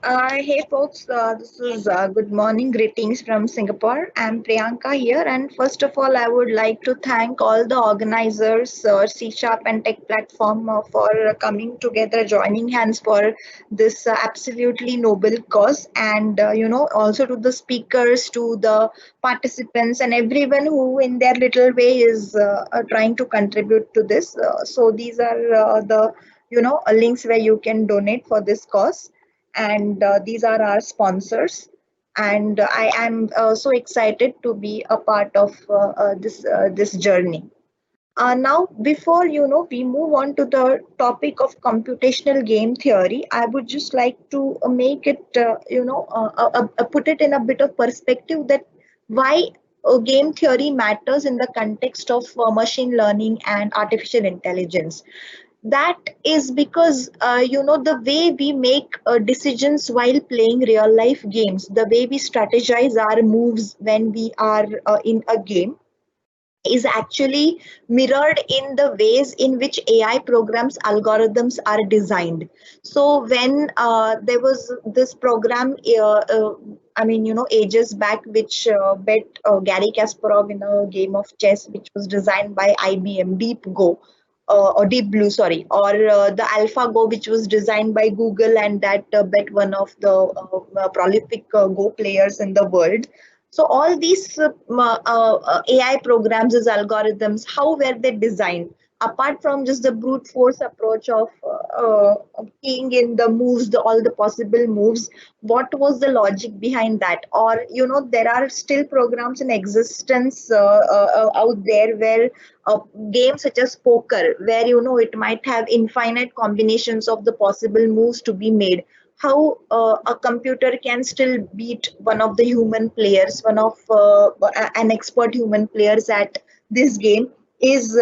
Hey folks, this is good morning. Greetings from Singapore. I'm Priyanka here, and first of all, I would like to thank all the organizers, C Sharp and Tech Platform, for coming together, joining hands for this absolutely noble cause, and also to the speakers, to the participants, and everyone who, in their little way, is trying to contribute to this. So these are the links where you can donate for this cause, and these are our sponsors, and I am so excited to be a part of this journey. Now, before we move on to the topic of computational game theory, I would just like to make it put it in a bit of perspective that why game theory matters in the context of machine learning and artificial intelligence. That is because the way we make decisions while playing real life games, the way we strategize our moves when we are in a game, is actually mirrored in the ways in which AI programs algorithms are designed. So when there was this program, ages back, which bet Gary Kasparov in a game of chess, which was designed by IBM, Deep Go. Or Deep Blue, sorry, or the AlphaGo, which was designed by Google, and that bet one of the prolific Go players in the world. So all these AI programs as algorithms, how were they designed? Apart from just the brute force approach of keying in the moves, all the possible moves, what was the logic behind that? Or there are still programs in existence out there where games such as poker, where it might have infinite combinations of the possible moves to be made. How a computer can still beat one of the human players, one of an expert human players at this game, is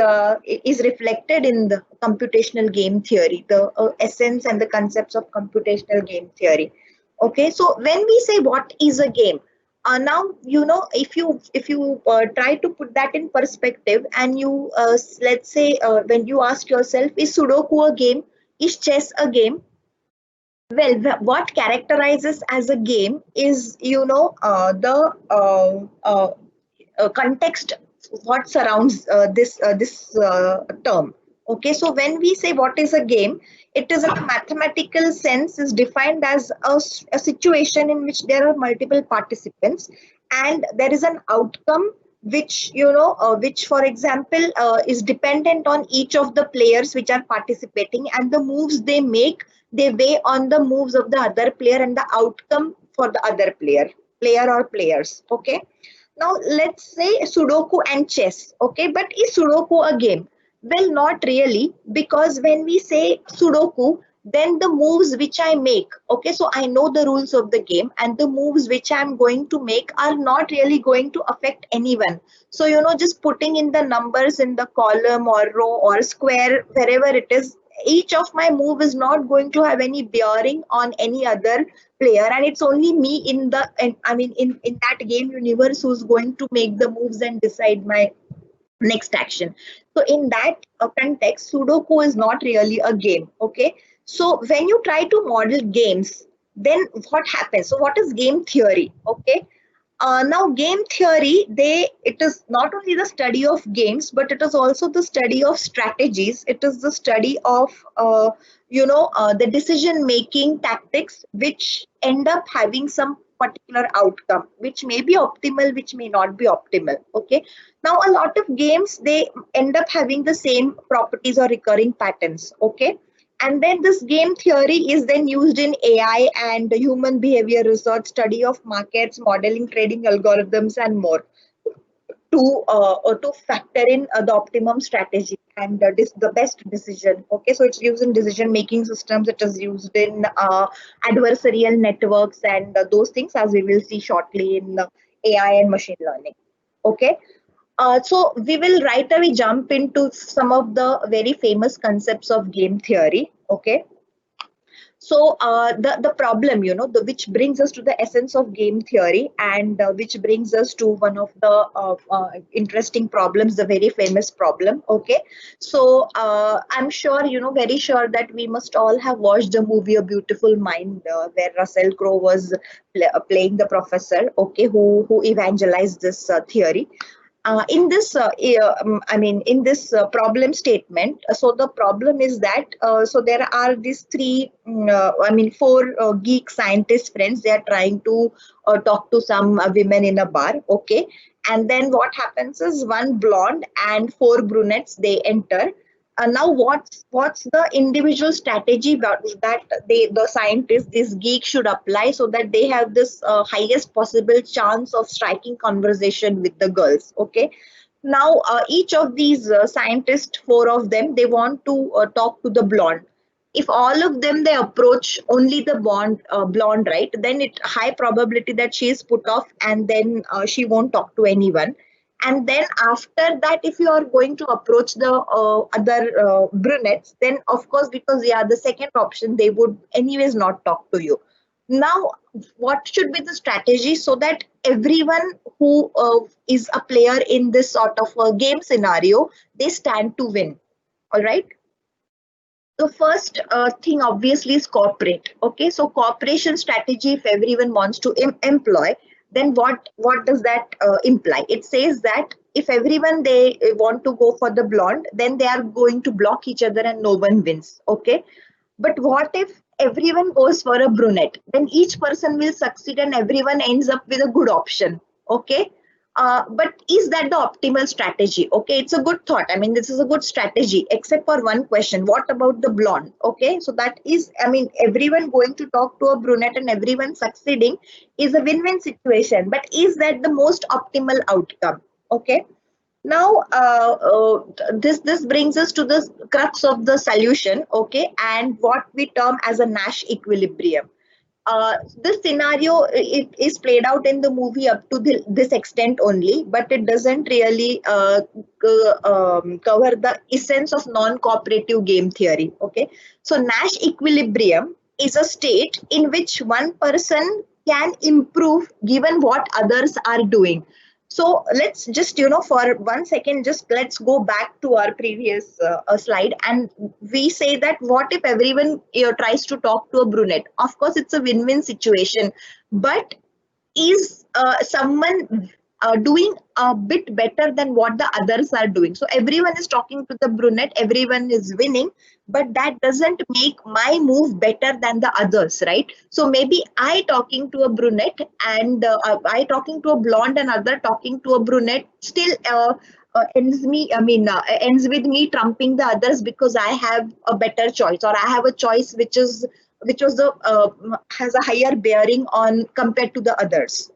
reflected in the computational game theory, the essence and the concepts of computational game theory. Okay, so when we say what is a game, now if you try to put that in perspective, and you let's say when you ask yourself, is Sudoku a game? Is chess a game? Well, what characterizes as a game is, the context, what surrounds this term. Okay, so when we say what is a game, it is in a mathematical sense is defined as a situation in which there are multiple participants, and there is an outcome which which, for example, is dependent on each of the players which are participating, and the moves they make, they weigh on the moves of the other player and the outcome for the other player or players. Okay, now let's say Sudoku and chess. Okay, but is Sudoku a game? Well, not really, because when we say Sudoku, then the moves which I make, okay, so I know the rules of the game, and the moves which I'm going to make are not really going to affect anyone. So, just putting in the numbers in the column or row or square, wherever it is, each of my move is not going to have any bearing on any other player, and it's only me in that game universe who's going to make the moves and decide my next action. So in that context, Sudoku is not really a game. Okay, so when you try to model games, then what happens? So what is game theory? Okay, now game theory, it is not only the study of games, but it is also the study of strategies. It is the study of the decision making tactics which end up having some particular outcome, which may be optimal, which may not be optimal. Okay, now a lot of games, they end up having the same properties or recurring patterns. Okay, and then this game theory is then used in AI and human behavior research, study of markets, modeling, trading algorithms, and more, to factor in the optimum strategy and the best decision. Okay, so it's used in decision making systems. It is used in adversarial networks and those things, as we will see shortly in AI and machine learning. Okay, so we will right away jump into some of the very famous concepts of game theory. Okay, So the problem, which brings us to the essence of game theory, and which brings us to one of the interesting problems, the very famous problem. Okay, so I'm sure, very sure that we must all have watched the movie A Beautiful Mind, where Russell Crowe was playing the professor, okay, who evangelized this theory. In this problem statement, so the problem is that, so there are these four geek scientist friends. They are trying to talk to some women in a bar, okay? And then what happens is one blonde and four brunettes, they enter. Now what's the individual strategy that the scientists, this geek, should apply so that they have this highest possible chance of striking conversation with the girls, okay? Now each of these scientists, four of them, they want to talk to the blonde. If all of them, they approach only the blonde, right, then it high probability that she is put off, and then she won't talk to anyone. And then after that, if you are going to approach the other brunettes, then of course, because they are the second option, they would anyways not talk to you. Now, what should be the strategy so that everyone who is a player in this sort of a game scenario, they stand to win? All right. The first thing obviously is cooperate. Okay, so cooperation strategy, if everyone wants to employ, then what does that imply? It says that if everyone, they want to go for the blonde, then they are going to block each other and no one wins. Okay, but what if everyone goes for a brunette? Then each person will succeed and everyone ends up with a good option. Okay. But is that the optimal strategy? Okay, it's a good thought. I mean, this is a good strategy, except for one question. What about the blonde? Okay, so that is, I mean, everyone going to talk to a brunette and everyone succeeding is a win-win situation. But is that the most optimal outcome? Okay. Now, this brings us to the crux of the solution, okay, and what we term as a Nash equilibrium. This scenario, it is played out in the movie up to this extent only, but it doesn't really cover the essence of non-cooperative game theory. Okay, so Nash equilibrium is a state in which one person can improve given what others are doing. So let's just, for 1 second, just let's go back to our previous slide, and we say that what if everyone tries to talk to a brunette? Of course, it's a win-win situation, but is someone doing a bit better than what the others are doing? So everyone is talking to the brunette, everyone is winning, but that doesn't make my move better than the others, right? So maybe I talking to a brunette and I talking to a blonde and other talking to a brunette still ends with me trumping the others because I have a better choice, or I have a choice which was the has a higher bearing on compared to the others.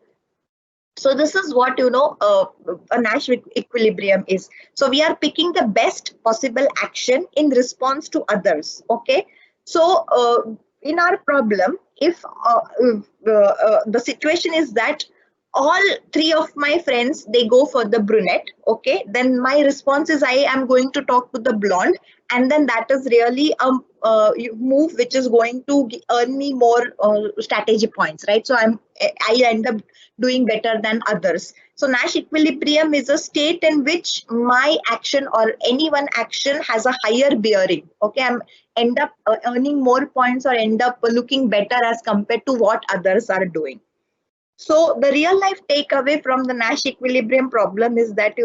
So this is what, a Nash equilibrium is. So we are picking the best possible action in response to others. Okay. So in our problem, if the situation is that all three of my friends, they go for the brunette, okay, then my response is I am going to talk to the blonde, and then that is really a move which is going to earn me more strategy points, right? So I end up doing better than others. So Nash equilibrium is a state in which my action or any one action has a higher bearing. Okay, I'm end up earning more points or end up looking better as compared to what others are doing. So the real life takeaway from the Nash equilibrium problem is that,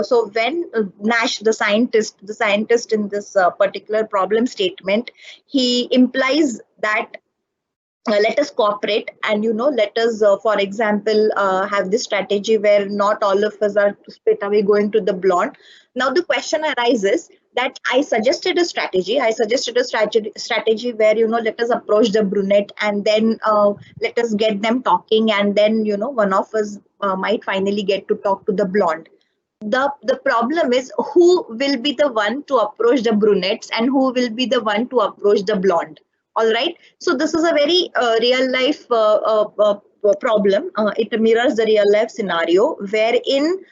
so when Nash, the scientist in this particular problem statement, he implies that let us cooperate, and let us for example have this strategy where not all of us are straight away going to the blonde. Now the question arises that I suggested a strategy where, let us approach the brunette, and then let us get them talking, and then one of us might finally get to talk to the blonde. The problem is, who will be the one to approach the brunettes and who will be the one to approach the blonde? All right, so this is a very real life problem. It mirrors the real life scenario wherein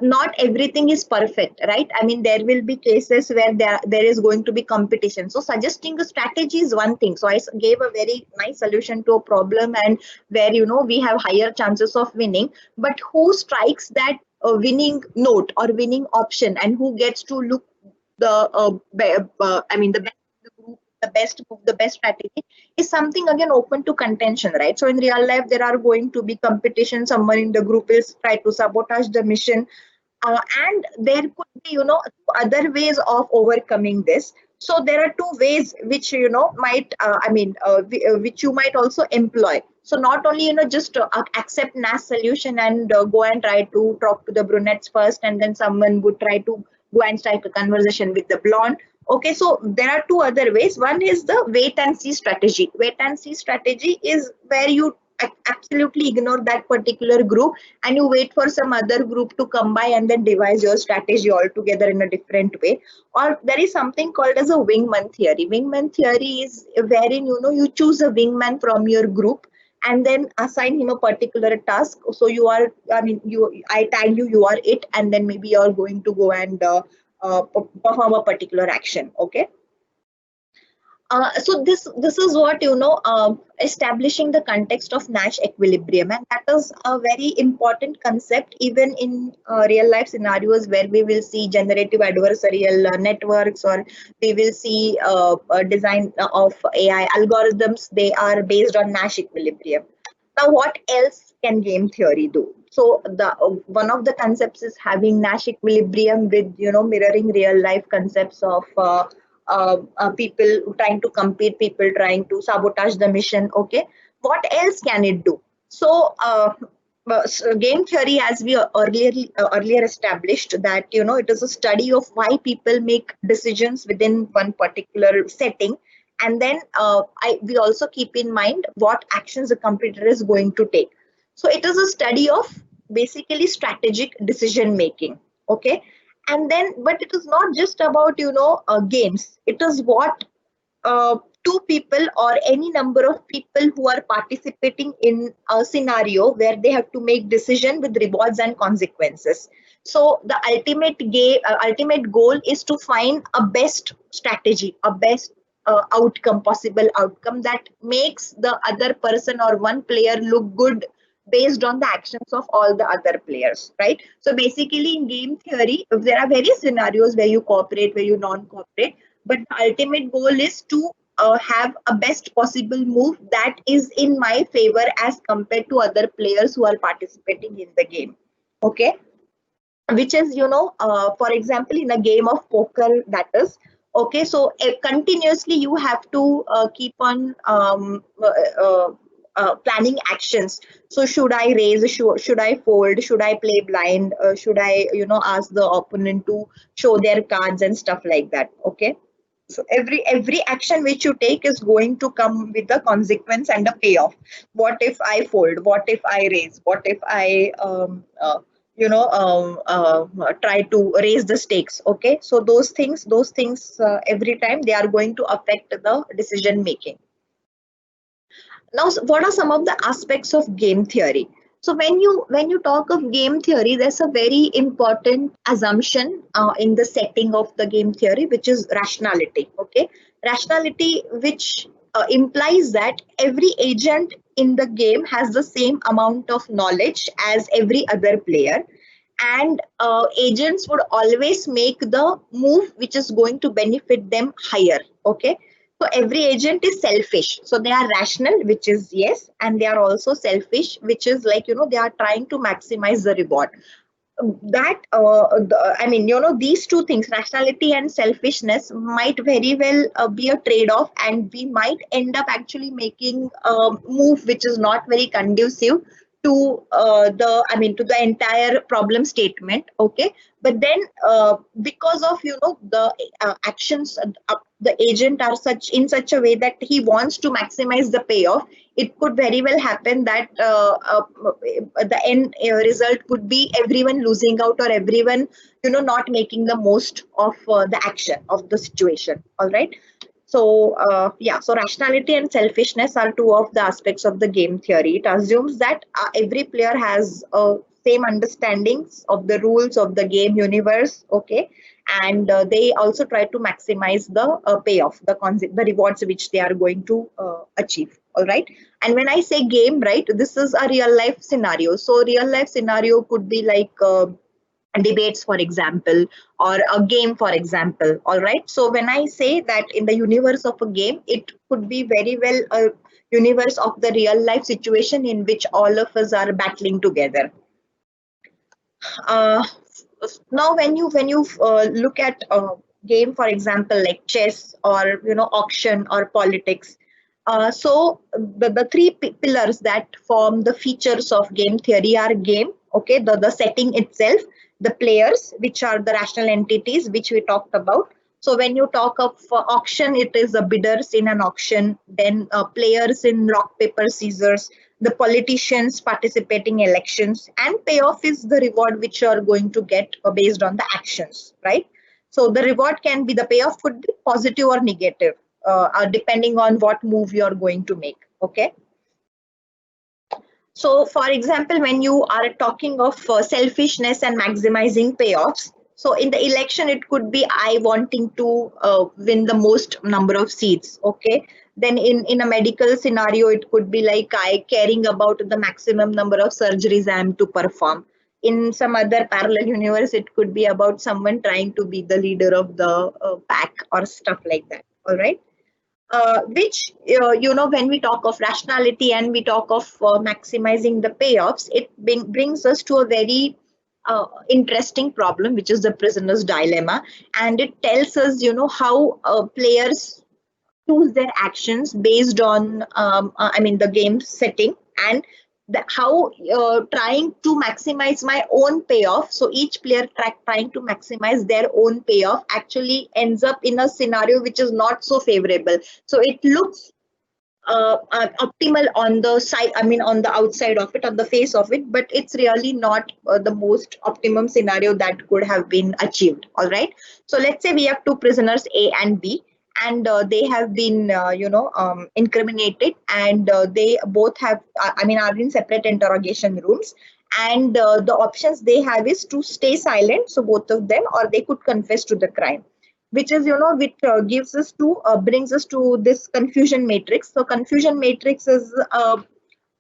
not everything is perfect, right? I mean, there will be cases where there is going to be competition. So suggesting a strategy is one thing. So I gave a very nice solution to a problem, and where we have higher chances of winning. But who strikes that winning note or winning option, and who gets to look the I mean the best of the group, the best move, the best strategy is something again open to contention, right? So in real life, there are going to be competition. Someone in the group will try to sabotage the mission, and there could be other ways of overcoming this. So there are two ways which might which you might also employ. So not only just accept NAS solution and go and try to talk to the brunettes first, and then someone would try to go and strike a conversation with the blonde. Okay, so there are two other ways. One is the wait and see strategy. Wait and see strategy is where you absolutely ignore that particular group, and you wait for some other group to come by and then devise your strategy altogether in a different way. Or there is something called as a wingman theory. Wingman theory is wherein you choose a wingman from your group and then assign him a particular task. So you are, I mean, I tag you, you are it, and then maybe you are going to go and perform a particular action. Okay. So this is what establishing the context of Nash equilibrium, and that is a very important concept even in real life scenarios where we will see generative adversarial networks, or we will see design of AI algorithms. They are based on Nash equilibrium. Now, what else can game theory do? So the one of the concepts is having Nash equilibrium with mirroring real life concepts of people trying to compete, people trying to sabotage the mission. Okay, what else can it do? So, so game theory, as we earlier established, that it is a study of why people make decisions within one particular setting, and then we also keep in mind what actions the computer is going to take. So it is a study of basically strategic decision making. Okay, and then but it is not just about games. It is what two people or any number of people who are participating in a scenario where they have to make decision with rewards and consequences. So the ultimate goal is to find a best strategy, a best possible outcome that makes the other person or one player look good based on the actions of all the other players, right? So basically in game theory, there are various scenarios where you cooperate, where you non-cooperate, but the ultimate goal is to have a best possible move that is in my favor as compared to other players who are participating in the game. Okay, which is for example in a game of poker, that is. Okay, so continuously you have to keep on planning actions. So should I raise, should I fold, should I play blind, should I ask the opponent to show their cards and stuff like that. Okay, so every action which you take is going to come with a consequence and a payoff. What if I fold? What if I raise? What if I try to raise the stakes? Okay, so those things every time they are going to affect the decision making. Now, what are some of the aspects of game theory? So when you talk of game theory, there's a very important assumption in the setting of the game theory, which is rationality. Okay, rationality, which implies that every agent in the game has the same amount of knowledge as every other player, and agents would always make the move which is going to benefit them higher. Okay, so every agent is selfish, so they are rational, which is yes, and they are also selfish, which is like they are trying to maximize the reward. That I mean these two things, rationality and selfishness, might very well be a trade-off, and we might end up actually making a move which is not very conducive to to the entire problem statement. Okay, but then because of the actions the agent are such a way that he wants to maximize the payoff, it could very well happen that the end result could be everyone losing out, or everyone not making the most of the action of the situation. All right, so yeah, so rationality and selfishness are two of the aspects of the game theory. It assumes that every player has a same understandings of the rules of the game universe, okay, and they also try to maximize the payoff, the rewards which they are going to achieve. All right. And when I say game, right, this is a real life scenario. So real life scenario could be like debates, for example, or a game, for example. All right. So when I say that in the universe of a game, it could be very well a universe of the real life situation in which all of us are battling together. uh, Now when you look at a game, for example, like chess or auction or politics, so the three pillars that form the features of game theory are game, okay, the setting itself, the players, which are the rational entities which we talked about. So when you talk of auction, it is the bidders in an auction, then players in rock paper scissors, the politicians participating elections, and payoff is the reward which you are going to get based on the actions, right? So the reward can be, the payoff could be positive or negative, depending on what move you are going to make, okay. So, for example, when you are talking of selfishness and maximizing payoffs, so in the election, it could be I wanting to win the most number of seats. Okay. Then in a medical scenario, it could be like I caring about the maximum number of surgeries I am to perform. In some other parallel universe, it could be about someone trying to be the leader of the pack or stuff like that. All right. Which when we talk of rationality and we talk of maximizing the payoffs, it brings us to a very interesting problem, which is the prisoner's dilemma. And it tells us how players choose their actions based on the game setting, and how trying to maximize my own payoff. So each player trying to maximize their own payoff actually ends up in a scenario which is not so favorable. So it looks optimal on the side, on the outside of it, on the face of it, but it's really not the most optimum scenario that could have been achieved. All right. So let's say we have two prisoners, A and B, and they have been incriminated, and they both have are in separate interrogation rooms, and the options they have is to stay silent, so both of them, or they could confess to the crime, which is which gives us to brings us to this confusion matrix. So confusion matrix is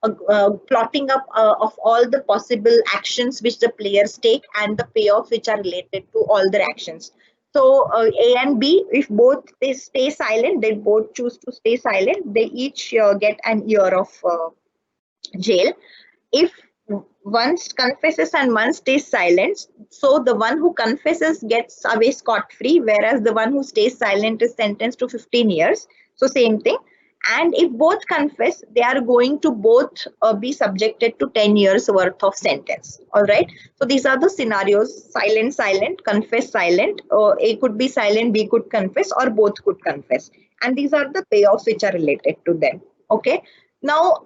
plotting up of all the possible actions which the players take and the payoffs which are related to all their actions. So A and B, if both they stay silent, they both choose to stay silent, they each get an year of jail. If one confesses and one stays silent, so the one who confesses gets away scot-free, whereas the one who stays silent is sentenced to 15 years. So same thing. And if both confess, they are going to both be subjected to 10 years worth of sentence. All right. So these are the scenarios: silent, silent, confess, silent. A could be silent, B could confess, or both could confess. And these are the payoffs which are related to them. Okay. Now,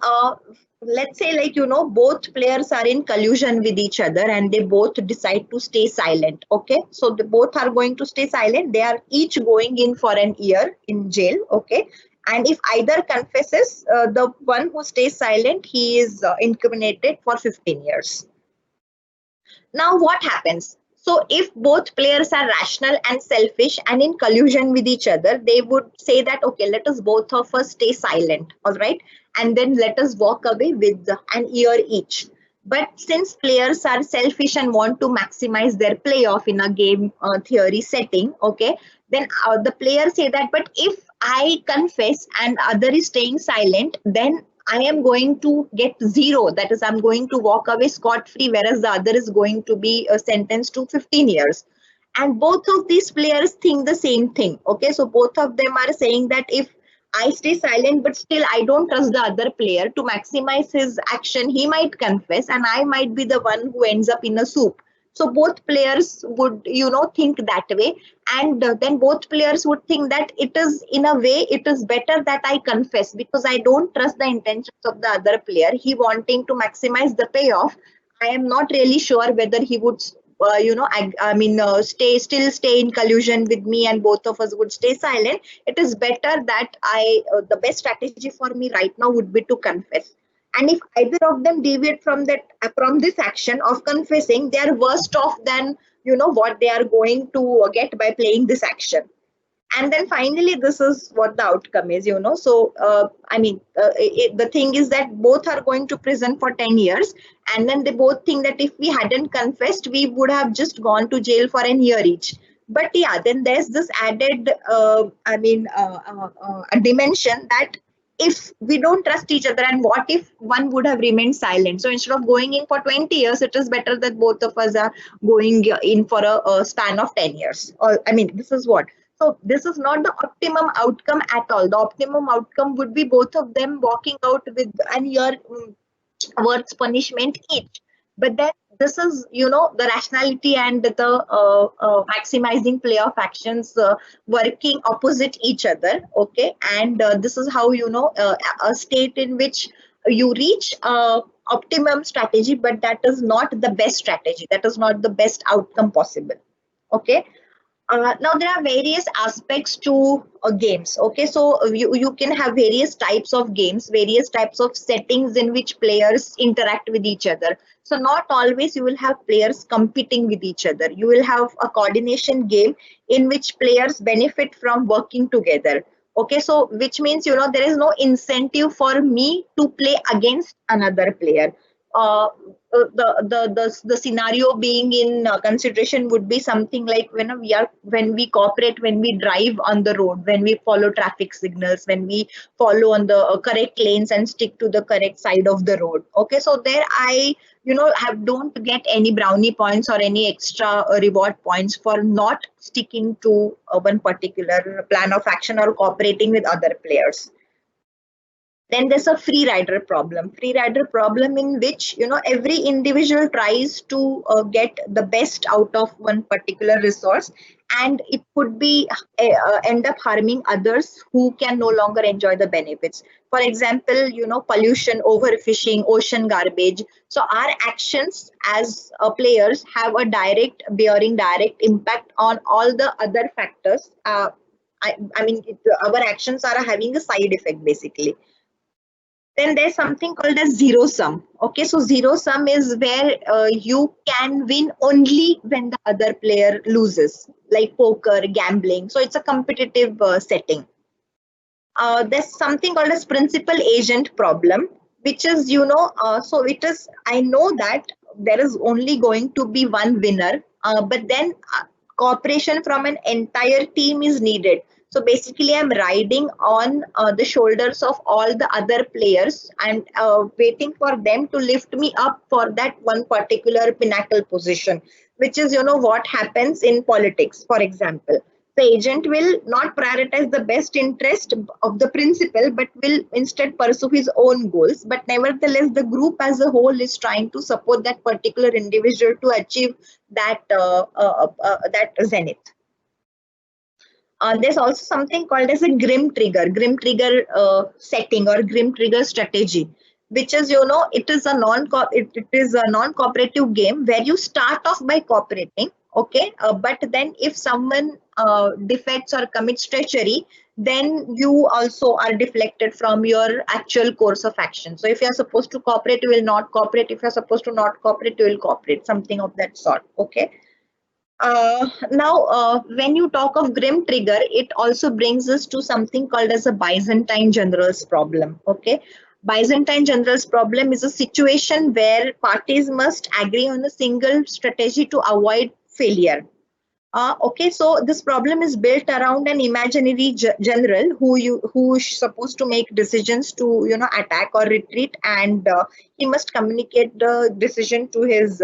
let's say both players are in collusion with each other and they both decide to stay silent. Okay. So they both are going to stay silent. They are each going in for an year in jail. Okay. And if either confesses, the one who stays silent, he is incriminated for 15 years. Now, what happens? So, if both players are rational and selfish and in collusion with each other, they would say that, okay, let us both of us stay silent, all right? And then let us walk away with an year each. But since players are selfish and want to maximize their playoff in a game theory setting, okay, then the players say that, but if I confess and other is staying silent, then I am going to get zero. That is, I'm going to walk away scot-free, whereas the other is going to be sentenced to 15 years. And both of these players think the same thing. Okay, so both of them are saying that if I stay silent, but still I don't trust the other player to maximize his action, he might confess and I might be the one who ends up in a soup. So both players would, think that way. And then both players would think that it is, in a way, it is better that I confess because I don't trust the intentions of the other player. He wanting to maximize the payoff. I am not really sure whether he would, still stay in collusion with me and both of us would stay silent. It is better that the best strategy for me right now would be to confess. And if either of them deviate from that from this action of confessing, they are worse off than what they are going to get by playing this action. And then finally, this is what the outcome is. So the thing is that both are going to prison for 10 years, and then they both think that if we hadn't confessed, we would have just gone to jail for an year each. But yeah, then there's this added a dimension that if we don't trust each other, and what if one would have remained silent? So instead of going in for 20 years, it is better that both of us are going in for a span of 10 years. Or this is what. So this is not the optimum outcome at all. The optimum outcome would be both of them walking out with an year worth punishment each. But then this is, the rationality and the maximizing play of actions working opposite each other. Okay, and this is how a state in which you reach optimum strategy, but that is not the best strategy. That is not the best outcome possible. Okay. Now there are various aspects to games. Okay, so you can have various types of games, various types of settings in which players interact with each other. So not always you will have players competing with each other. You will have a coordination game in which players benefit from working together. Okay, so which means there is no incentive for me to play against another player. The scenario being in consideration would be something like when we cooperate, when we drive on the road, when we follow traffic signals, when we follow on the correct lanes and stick to the correct side of the road. Okay, so there I don't get any brownie points or any extra reward points for not sticking to one particular plan of action or cooperating with other players. Then there's a free rider problem. Free rider problem in which every individual tries to get the best out of one particular resource, and it could be end up harming others who can no longer enjoy the benefits. For example, pollution, overfishing, ocean garbage. So our actions as players have a direct impact on all the other factors. Our actions are having a side effect basically. Then there's something called as zero sum. Okay, so zero sum is where you can win only when the other player loses, like poker, gambling. So it's a competitive setting. There's something called as principal agent problem, which is, so it is, I know that there is only going to be one winner, but then cooperation from an entire team is needed. So basically, I'm riding on the shoulders of all the other players and waiting for them to lift me up for that one particular pinnacle position, which is, what happens in politics, for example. The agent will not prioritize the best interest of the principal, but will instead pursue his own goals. But nevertheless, the group as a whole is trying to support that particular individual to achieve that zenith. There's also something called as a grim trigger setting or grim trigger strategy, which is, it is a non-cooperative game where you start off by cooperating. Okay, but then if someone defects or commits treachery, then you also are deflected from your actual course of action. So if you're supposed to cooperate, you will not cooperate. If you're supposed to not cooperate, you will cooperate, something of that sort. Okay. Now, when you talk of grim trigger, it also brings us to something called as a Byzantine generals problem. Okay, Byzantine generals problem is a situation where parties must agree on a single strategy to avoid failure. Okay, so this problem is built around an imaginary general who is supposed to make decisions to attack or retreat, and he must communicate the decision to his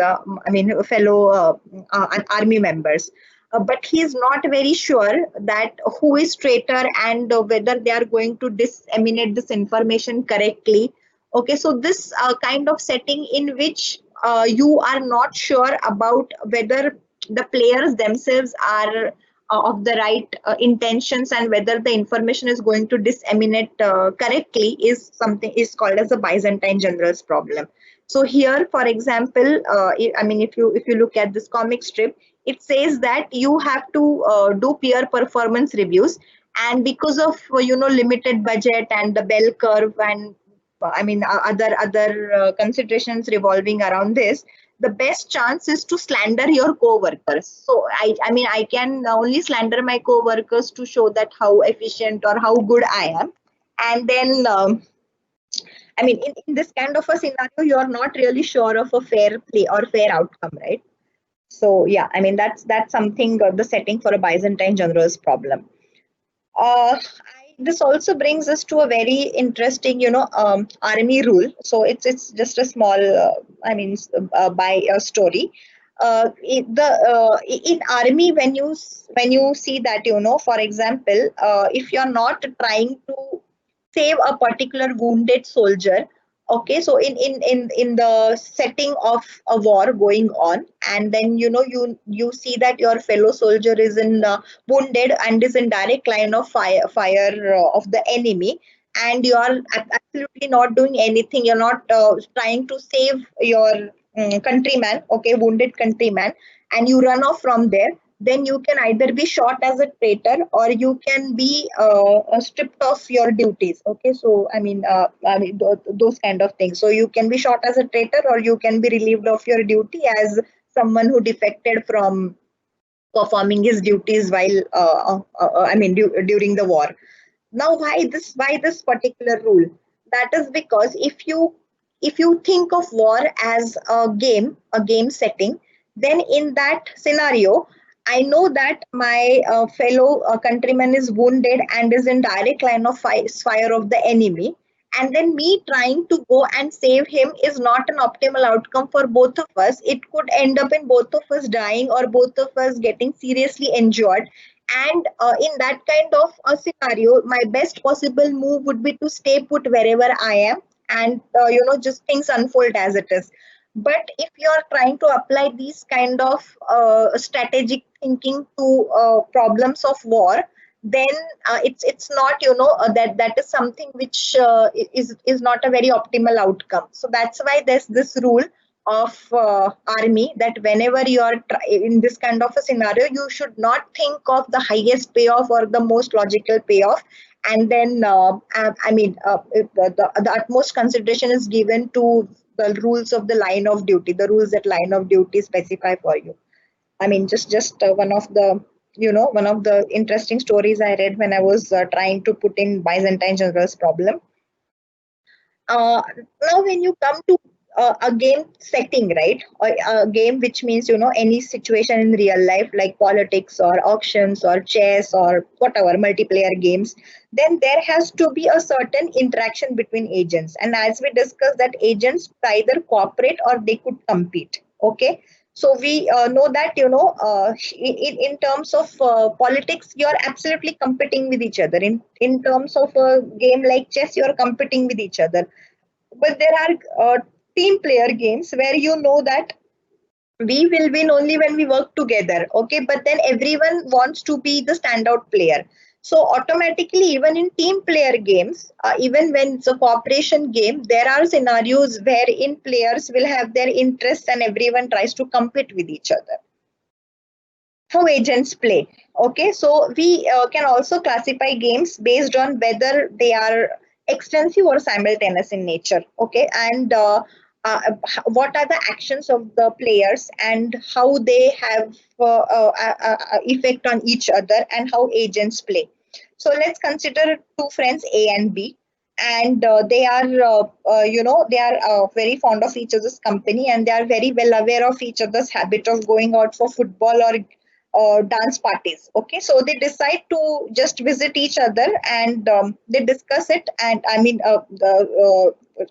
fellow army members. But he is not very sure that who is traitor and whether they are going to disseminate this information correctly. Okay, so this kind of setting in which you are not sure about whether the players themselves are of the right intentions and whether the information is going to disseminate correctly is called as a Byzantine generals problem. So here, for example, if you look at this comic strip, it says that you have to do peer performance reviews, and because of limited budget and the bell curve and other considerations revolving around this, the best chance is to slander your co-workers. So I can only slander my co-workers to show that how efficient or how good I am. And then in this kind of a scenario, you're not really sure of a fair play or fair outcome, right? So yeah, that's something, the setting for a Byzantine general's problem. This also brings us to a very interesting, army rule. So it's just a small, by a story. In army, when you see that, for example, if you're not trying to save a particular wounded soldier, okay, so in the setting of a war going on, and then you see that your fellow soldier is in wounded and is in direct line of fire of the enemy, and you are absolutely not doing anything, you're not trying to save your countryman, okay, wounded countryman, and you run off from there, then you can either be shot as a traitor, or you can be stripped of your duties. Okay, so those kind of things. So you can be shot as a traitor, or you can be relieved of your duty as someone who defected from performing his duties while during the war. Now, why this particular rule? That is because if you think of war as a game setting, then in that scenario, I know that my fellow countryman is wounded and is in direct line of fire of the enemy, and then me trying to go and save him is not an optimal outcome for both of us. It could end up in both of us dying or both of us getting seriously injured. And in that kind of a scenario, my best possible move would be to stay put wherever I am, and just things unfold as it is. But if you are trying to apply these kind of strategic thinking to problems of war, then it's not, that is something which is not a very optimal outcome. So that's why there's this rule of army, that whenever you are in this kind of a scenario, you should not think of the highest payoff or the most logical payoff, and then the utmost consideration is given to the rules of the line of duty, the rules that line of duty specify for you. Just one of the interesting stories I read when I was trying to put in Byzantine general's problem. uh, Now when you come to a game setting, right, or a game which means any situation in real life like politics or auctions or chess or whatever multiplayer games, then there has to be a certain interaction between agents, and as we discussed, that agents either cooperate or they could compete. Okay, so we know that in terms of politics, you're absolutely competing with each other. In terms of a game like chess, you're competing with each other. But there are team player games where you know that we will win only when we work together. Okay, but then everyone wants to be the standout player. So automatically, even in team player games, even when it's a cooperation game, there are scenarios wherein players will have their interests and everyone tries to compete with each other. How agents play. Okay, so we can also classify games based on whether they are extensive or simultaneous in nature. Okay, and what are the actions of the players and how they have effect on each other, and how agents play. So let's consider two friends, A and B, and they are very fond of each other's company, and they are very well aware of each other's habit of going out for football or dance parties. Okay, so they decide to just visit each other, and they discuss it, and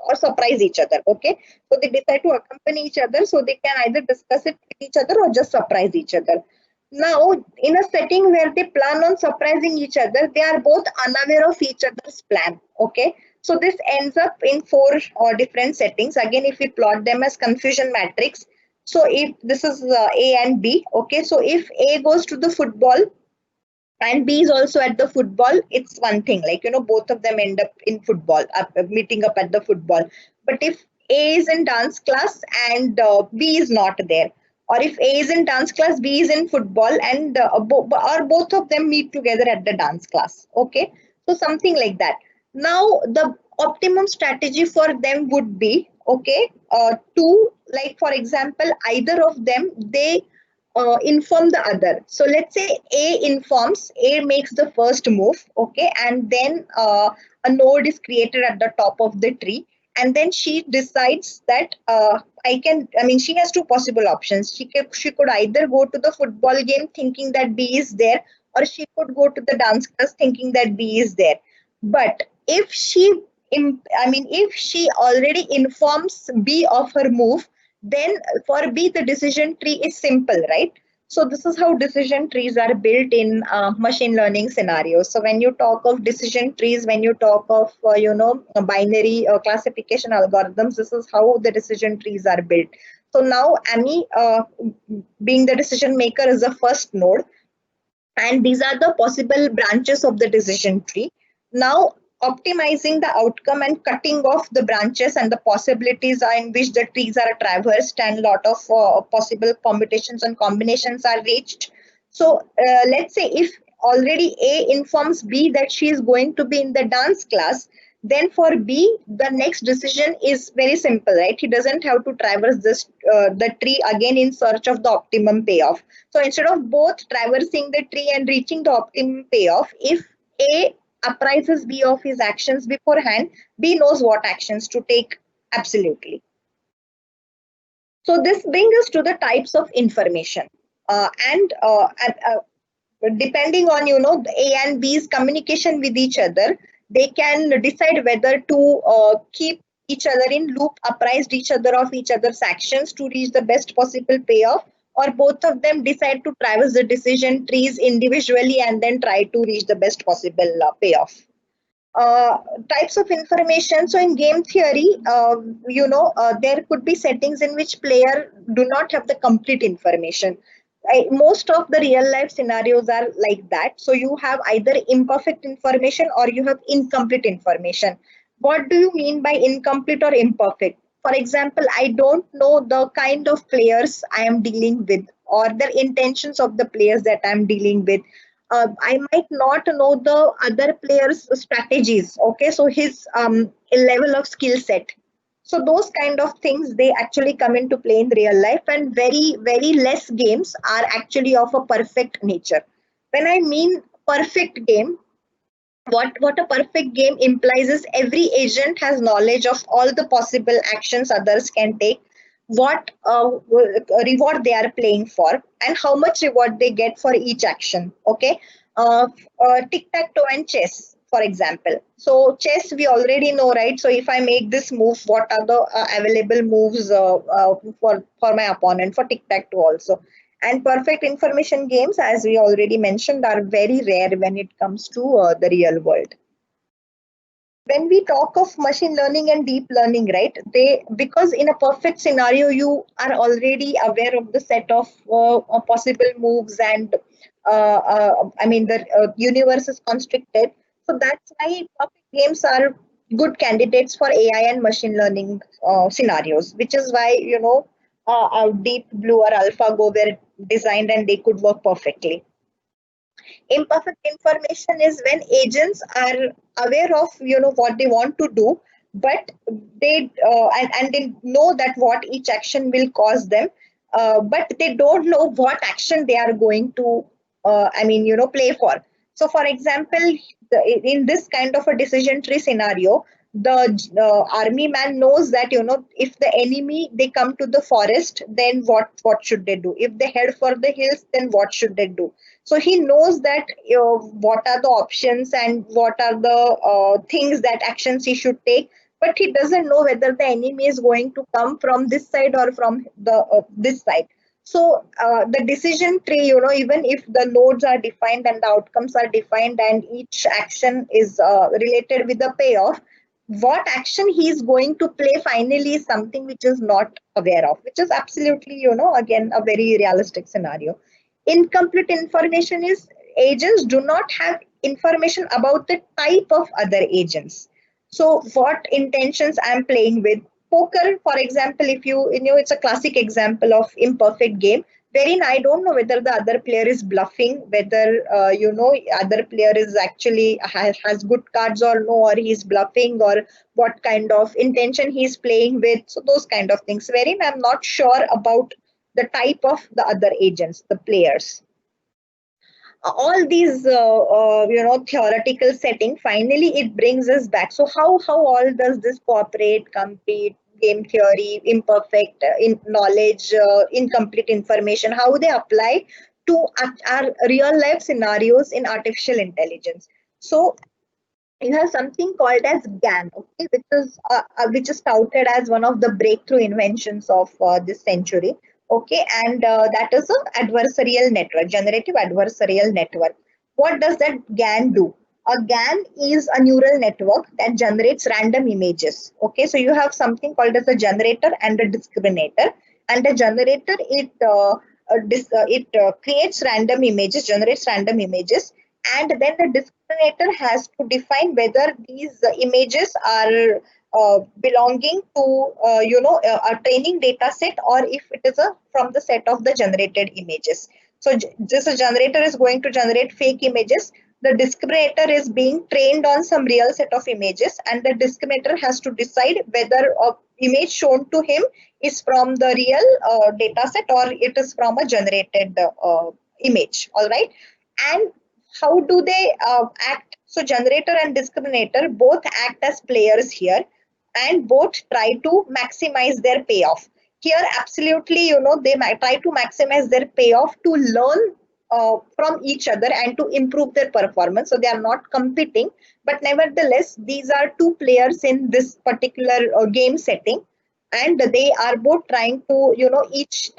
or surprise each other. Okay, so they decide to accompany each other, so they can either discuss it with each other or just surprise each other. Now, in a setting where they plan on surprising each other, they are both unaware of each other's plan. Okay, so this ends up in four different settings. Again, if we plot them as confusion matrix, so if this is A and B, okay, so if A goes to the football and B is also at the football, it's one thing, like, both of them end up in football, meeting up at the football. But if A is in dance class and B is not there, or if A is in dance class, B is in football, and or both of them meet together at the dance class. Okay, so something like that. Now, the optimum strategy for them would be, okay, to, like for example, either of them, they inform the other. So let's say A makes the first move, okay, and then a node is created at the top of the tree, and then she decides that she has two possible options. She could either go to the football game thinking that B is there, or she could go to the dance class thinking that B is there. But if she already informs B of her move, then for B the decision tree is simple, right? So this is how decision trees are built in machine learning scenarios. So when you talk of decision trees, when you talk of binary classification algorithms, this is how the decision trees are built. So now Amy, being the decision maker, is the first node, and these are the possible branches of the decision tree. Now, optimizing the outcome and cutting off the branches and the possibilities in which the trees are traversed, and lot of possible permutations and combinations are reached. So let's say if already A informs B that she is going to be in the dance class, then for B, the next decision is very simple, right? He doesn't have to traverse the tree again in search of the optimum payoff. So instead of both traversing the tree and reaching the optimum payoff, if A apprises B of his actions beforehand, B knows what actions to take absolutely. So this brings us to the types of information. Depending on A and B's communication with each other, they can decide whether to keep each other in loop, apprised each other of each other's actions to reach the best possible payoff, or both of them decide to traverse the decision trees individually and then try to reach the best possible payoff. Types of information. So in game theory, there could be settings in which player do not have the complete information. Most of the real life scenarios are like that. So you have either imperfect information or you have incomplete information. What do you mean by incomplete or imperfect? For example, I don't know the kind of players I am dealing with, or the intentions of the players that I'm dealing with. I might not know the other player's strategies. Okay, so his level of skill set. So those kind of things, they actually come into play in real life, and very, very less games are actually of a perfect nature. When I mean perfect game, what a perfect game implies is every agent has knowledge of all the possible actions others can take, what reward they are playing for, and how much reward they get for each action. Okay, tic-tac-toe and chess, for example. So chess, we already know, right? So if I make this move, what are the available moves for my opponent? For tic-tac-toe also. And perfect information games, as we already mentioned, are very rare when it comes to the real world. When we talk of machine learning and deep learning, right, because in a perfect scenario, you are already aware of the set of possible moves, and the universe is constricted. So that's why perfect games are good candidates for AI and machine learning scenarios, which is why, Deep Blue or AlphaGo were designed and they could work perfectly. Imperfect information is when agents are aware of what they want to do, but and they know that what each action will cause them, but they don't know what action they are going to play for. So for example, in this kind of a decision tree scenario, the army man knows that if the enemy, they come to the forest, then what should they do? If they head for the hills, then what should they do? So he knows that what are the options and what are the things, that actions he should take, but he doesn't know whether the enemy is going to come from this side or from the this side. So the decision tree, even if the nodes are defined and the outcomes are defined and each action is related with the payoff, what action he is going to play finally is something which is not aware of, which is absolutely, again, a very realistic scenario. Incomplete information is agents do not have information about the type of other agents. So what intentions I'm playing with, poker, for example, if you know, it's a classic example of imperfect game, wherein I don't know whether the other player is bluffing, whether other player is actually has good cards or no, or he's bluffing, or what kind of intention he's playing with. So those kind of things, wherein I'm not sure about the type of the other agents, the players. All these theoretical setting, finally it brings us back. So how all does this cooperate, compete, game theory, imperfect in knowledge, incomplete information, how they apply to our real life scenarios in artificial intelligence? So you have something called as GAN, okay, which is touted as one of the breakthrough inventions of this century, okay, and that is an adversarial network, generative adversarial network. What does that GAN do? A GAN is a neural network that generates random images. Okay, so you have something called as a generator and a discriminator, and the generator creates random images, generates random images, and then the discriminator has to define whether these images are belonging to a training data set, or if it is from the set of the generated images. So this generator is going to generate fake images. The discriminator is being trained on some real set of images, and the discriminator has to decide whether a image shown to him is from the real data set, or it is from a generated image. All right. And how do they act? So generator and discriminator both act as players here, and both try to maximize their payoff. Here, absolutely, they might try to maximize their payoff to learn from each other and to improve their performance. So they are not competing, but nevertheless, these are two players in this particular game setting, and they are both trying to, each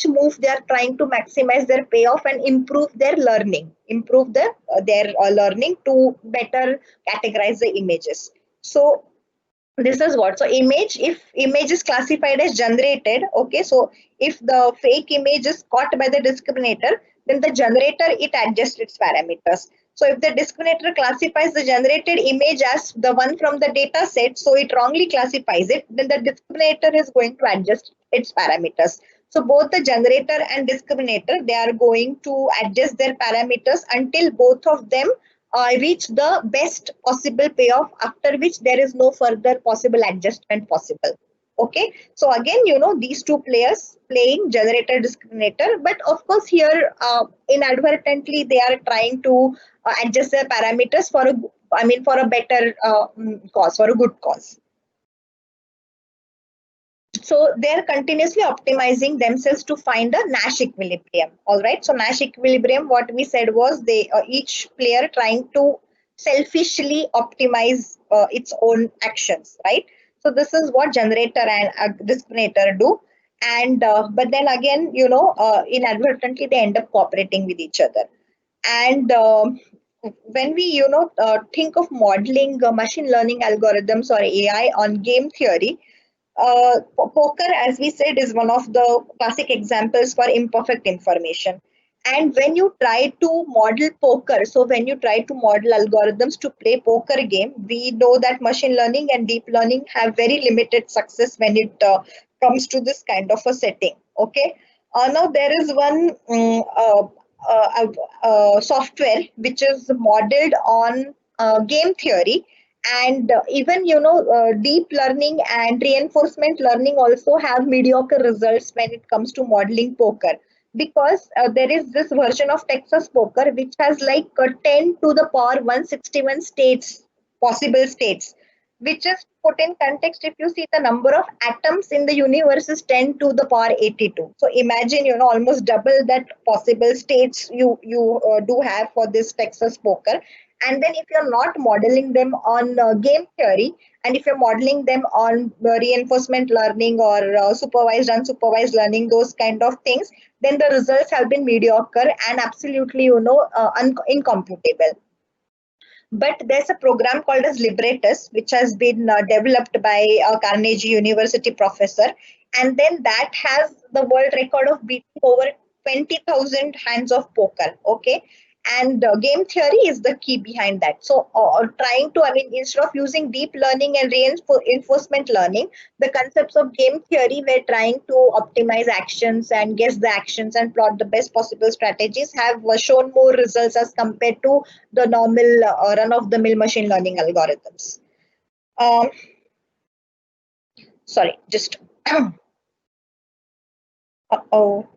move they are trying to maximize their payoff and improve their learning, improve their learning to better categorize the images. So this is what, so image, if image is classified as generated, okay, so if the fake image is caught by the discriminator, then the generator, it adjusts its parameters. So if the discriminator classifies the generated image as the one from the data set, so it wrongly classifies it, then the discriminator is going to adjust its parameters. So both the generator and discriminator, they are going to adjust their parameters until both of them reach the best possible payoff, after which there is no further possible adjustment possible. Okay, so again, these two players playing generator discriminator, but of course here inadvertently they are trying to adjust their parameters for a better cause, for a good cause. So they're continuously optimizing themselves to find a Nash equilibrium. All right. So Nash equilibrium, what we said was they each player trying to selfishly optimize its own actions. Right. So this is what generator and discriminator do. And but then again, inadvertently they end up cooperating with each other. And when we think of modeling machine learning algorithms or AI on game theory, poker, as we said, is one of the classic examples for imperfect information. And when you try to model poker, so when you try to model algorithms to play poker game, we know that machine learning and deep learning have very limited success when it comes to this kind of a setting. Okay. Now there is one software which is modeled on game theory, and even deep learning and reinforcement learning also have mediocre results when it comes to modeling poker, because there is this version of Texas poker which has like 10 to the power 161 states, possible states, which is put in context. If you see, the number of atoms in the universe is 10 to the power 82. So imagine, almost double that possible states you do have for this Texas poker. And then if you're not modeling them on game theory, and if you're modeling them on reinforcement learning or supervised, unsupervised learning, those kind of things, then the results have been mediocre and absolutely, incomputable. But there's a program called as Liberatus, which has been developed by a Carnegie University professor. And then that has the world record of beating over 20,000 hands of poker. Okay. And game theory is the key behind that. So trying to, I mean, instead of using deep learning and reinforcement learning, the concepts of game theory were trying to optimize actions and guess the actions and plot the best possible strategies have shown more results as compared to the normal run-of-the-mill machine learning algorithms. um, Sorry, just oh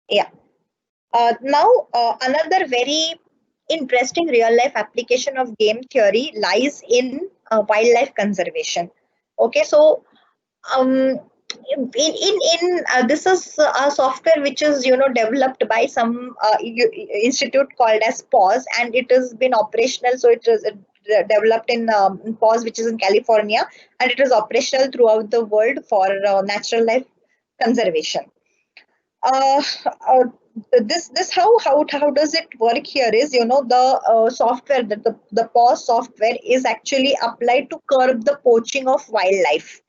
yeah. Now, another very interesting real life application of game theory lies in wildlife conservation. Okay, so um, this is a software which is developed by some institute called as PAWS, and it has been operational. So it is developed in PAWS, which is in California, and it is operational throughout the world for natural life conservation. uh, uh, this how does it work here is, the software, that the PAWS software is actually applied to curb the poaching of wildlife.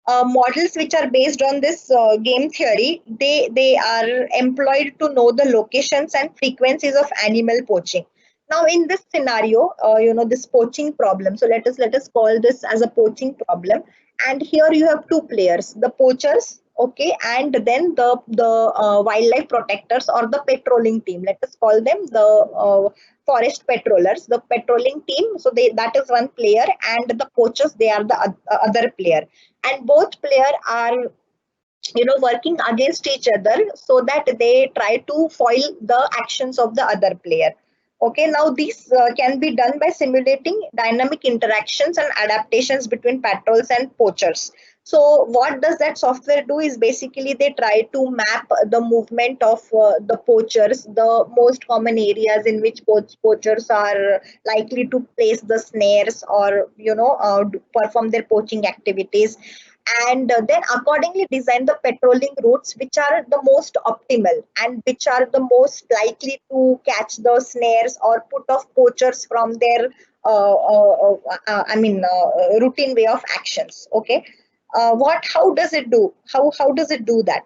Models which are based on this game theory, they are employed to know the locations and frequencies of animal poaching. Now in this scenario, this poaching problem, so let us call this as a poaching problem. And here you have two players, the poachers, okay, and then the wildlife protectors or the patrolling team. Let us call them the forest patrollers, the patrolling team. So that is one player, and the poachers, they are the other player. And both players are working against each other so that they try to foil the actions of the other player. Okay, now these can be done by simulating dynamic interactions and adaptations between patrols and poachers. So what does that software do is basically they try to map the movement of the poachers, the most common areas in which poachers are likely to place the snares or perform their poaching activities, and then accordingly design the patrolling routes which are the most optimal and which are the most likely to catch the snares or put off poachers from their routine way of actions. Okay, what how does it do how does it do that?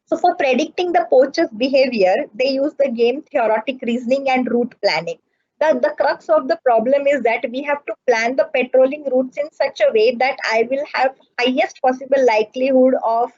So for predicting the poacher's behavior, they use the game theoretic reasoning and route planning. The crux of the problem is that we have to plan the patrolling routes in such a way that I will have highest possible likelihood of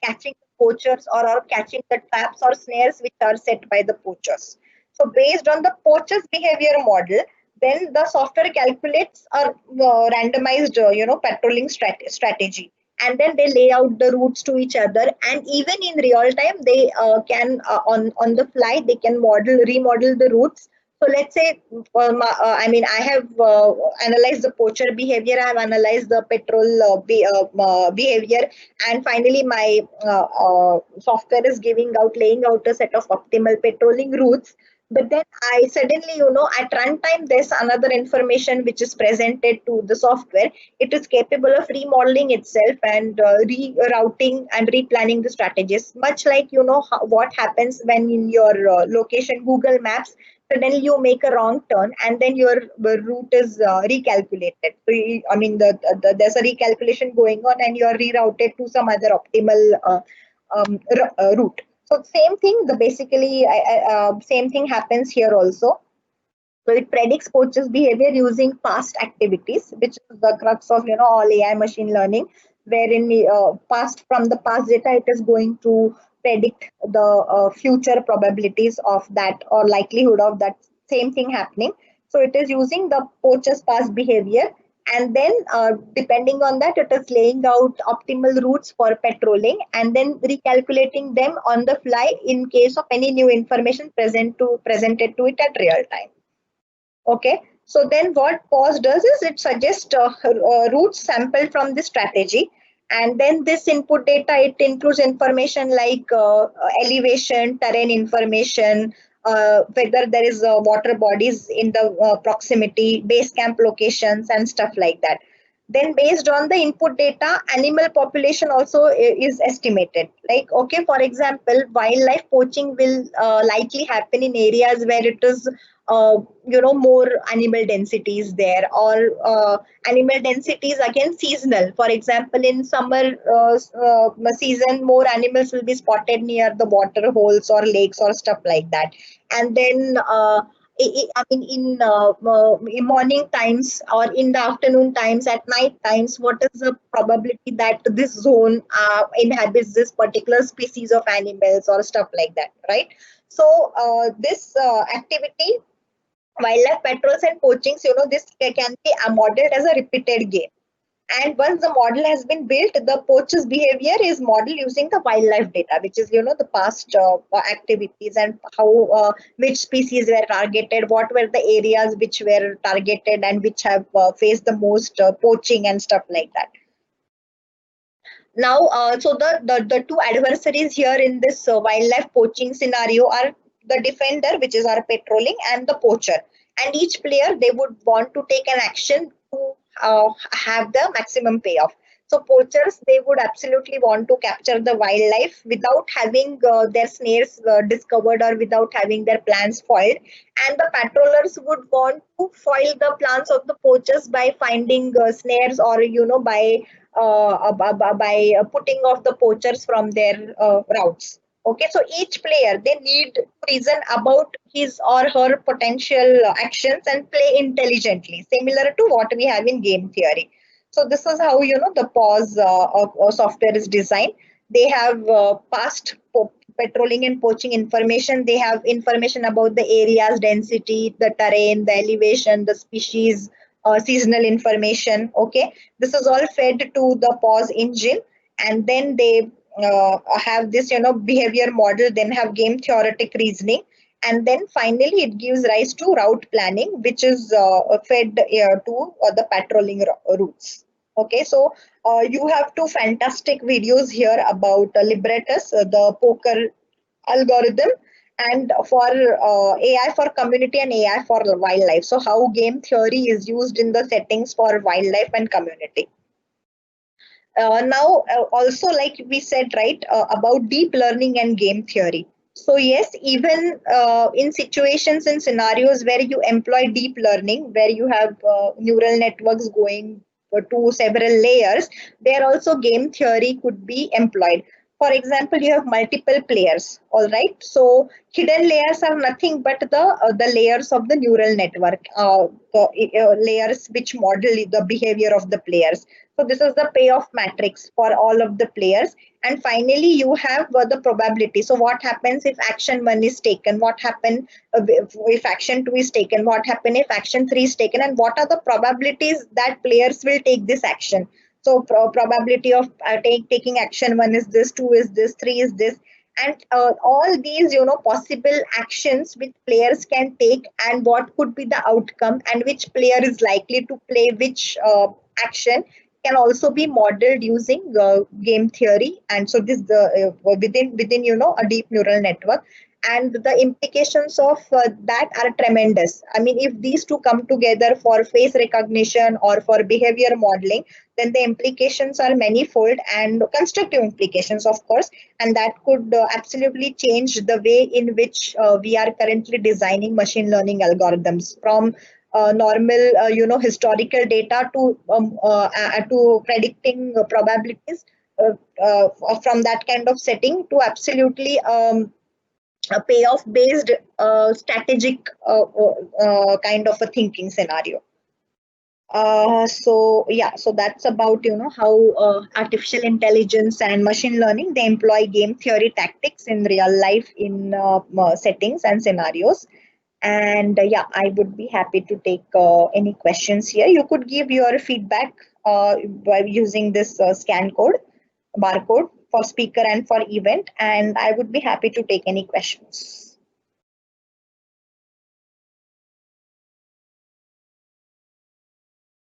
catching poachers, or catching the traps or snares which are set by the poachers. So based on the poacher's behavior model, then the software calculates a randomized, patrolling strategy, and then they lay out the routes to each other. And even in real time, they can on the fly they can remodel the routes. So let's say, I have analyzed the poacher behavior, I have analyzed the patrol behavior, and finally my software is laying out a set of optimal patrolling routes. But then I suddenly, at runtime, there's another information which is presented to the software. It is capable of remodeling itself and rerouting and replanning the strategies, much like what happens when in your location Google Maps, suddenly you make a wrong turn and then your route is recalculated. So there's a recalculation going on and you are rerouted to some other optimal route. So same thing, same thing happens here also. So it predicts poachers' behavior using past activities, which is the crux of all AI machine learning, wherein from the past data it is going to predict the future probabilities of that or likelihood of that same thing happening. So it is using the poacher's past behavior, and then depending on that, it is laying out optimal routes for patrolling and then recalculating them on the fly in case of any new information presented to it at real time. Okay, so then what PAWS does is it suggests routes sampled from the strategy, and then this input data, it includes information like elevation, terrain information, whether there is water bodies in the proximity, base camp locations, and stuff like that. Then based on the input data, animal population also is estimated. Like, okay, for example, wildlife poaching will likely happen in areas where it is more animal densities there, or animal densities again seasonal. For example, in summer season, more animals will be spotted near the water holes or lakes or stuff like that. And then I mean, in morning times or in the afternoon times, at night times, what is the probability that this zone inhabits this particular species of animals or stuff like that, right? So this activity, wildlife patrols and poachings, this can be modeled as a repeated game. And once the model has been built, the poacher's behavior is modeled using the wildlife data, which is, the past activities and how which species were targeted, what were the areas which were targeted and which have faced the most poaching and stuff like that. Now, so the two adversaries here in this wildlife poaching scenario are the defender, which is our patrolling, and the poacher. And each player, they would want to take an action to have the maximum payoff. So poachers, they would absolutely want to capture the wildlife without having their snares discovered or without having their plans foiled. And the patrollers would want to foil the plans of the poachers by finding snares, or by putting off the poachers from their routes. Okay, so each player, they need to reason about his or her potential actions and play intelligently, similar to what we have in game theory. So this is how the pause software is designed. They have past patrolling and poaching information. They have information about the area's density, the terrain, the elevation, the species, seasonal information. Okay, this is all fed to the pause engine, and then they have this behavior model, then have game theoretic reasoning, and then finally it gives rise to route planning, which is fed to the patrolling routes. Okay, so you have two fantastic videos here about libretus, the poker algorithm, and for AI for community and AI for wildlife. So how game theory is used in the settings for wildlife and community. Now, also, like we said, right, about deep learning and game theory. So yes, even in situations and scenarios where you employ deep learning, where you have neural networks going to several layers, there also game theory could be employed. For example, you have multiple players, all right? So hidden layers are nothing but the layers of the neural network, the layers which model the behavior of the players. So this is the payoff matrix for all of the players. And finally, you have the probability. So what happens if action 1 is taken? What happens if action 2 is taken? What happens if action 3 is taken? And what are the probabilities that players will take this action? So probability of taking action 1 is this, 2 is this, 3 is this. And all these, possible actions which players can take, and what could be the outcome, and which player is likely to play which action, can also be modeled using game theory. And so this the within a deep neural network, and the implications of that are tremendous. I mean, if these two come together for face recognition or for behavior modeling, then the implications are manifold and constructive implications, of course, and that could absolutely change the way in which we are currently designing machine learning algorithms, from normal, historical data to predicting probabilities from that kind of setting, to absolutely a payoff based strategic kind of a thinking scenario. So yeah, so that's about how artificial intelligence and machine learning, they employ game theory tactics in real life in settings and scenarios. And yeah, I would be happy to take any questions here. You could give your feedback by using this scan code, barcode, for speaker and for event, and I would be happy to take any questions.